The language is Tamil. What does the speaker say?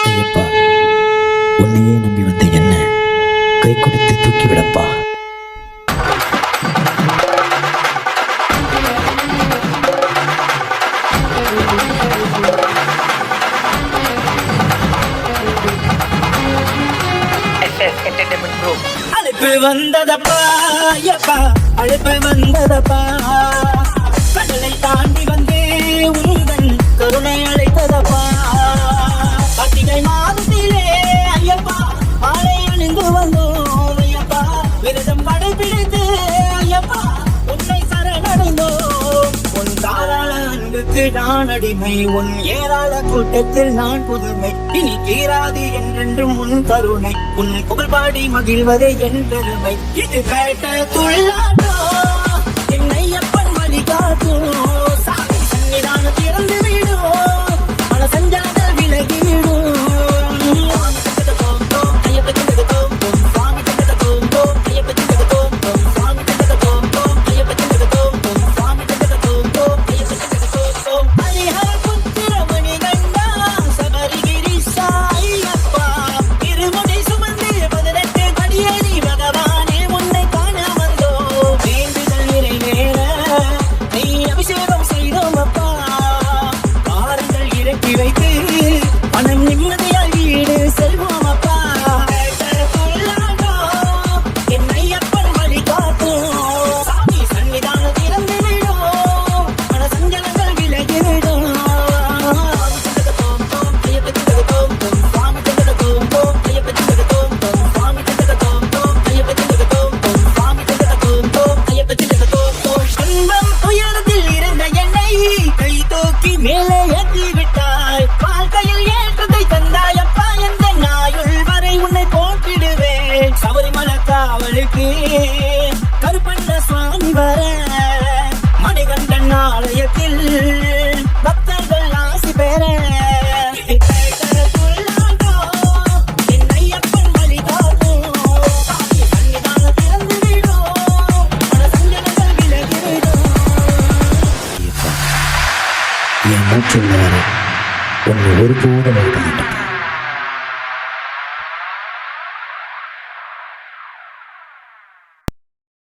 ஐயப்பா, உன்னையே நம்பி வந்த என்ன கை கொடுத்து தூக்கிவிடப்பா. அழைப்பு வந்ததப்பா ஐயப்பா, அழைப்பு வந்ததப்பா, கடலை தாண்டி வந்தே உங்கள் கருணை அழைத்ததப்பா. கார்த்திகை மாதத்திலே ஐயப்பா மாலை அணிந்து வந்தோம் ஐயப்பா, விரதம் கடைபிடித்து ஐயப்பா உன்னை சரணடைந்தோம். உன் தாராள அன்புக்கு நான் அடிமை, உன் ஏராள கூட்டத்தில் நான் புதுமை. இனி தீராது என்றென்றும் உன் கருணை, உன் புகழ் பாடி மகிழ்வதே என் பெருமை. இது கேட்ட துள்ளாட்டோ என்னை எப்பன் வழிகாட்டும், சாமி சன்னிதான திறந்து விடும், பல சஞ்சாரங்கள் விலகிடும். மேலே ஏற்றி விட்டாய், வாழ்க்கையில் ஏற்றத்தை தந்தாயப்பா, எந்த நாயுள் வரை உன்னை போட்டிடுவேன். சபரிமலை காவலுக்கு கருப்பண்ண சுவாமி வர, மணிகண்டன் ஆலயத்தில் பக்தர்கள் ஆசி பெற. என் மூச்சு உள்ளவரை உன்னை ஒருபோதும் இருக்க மாட்டேன்.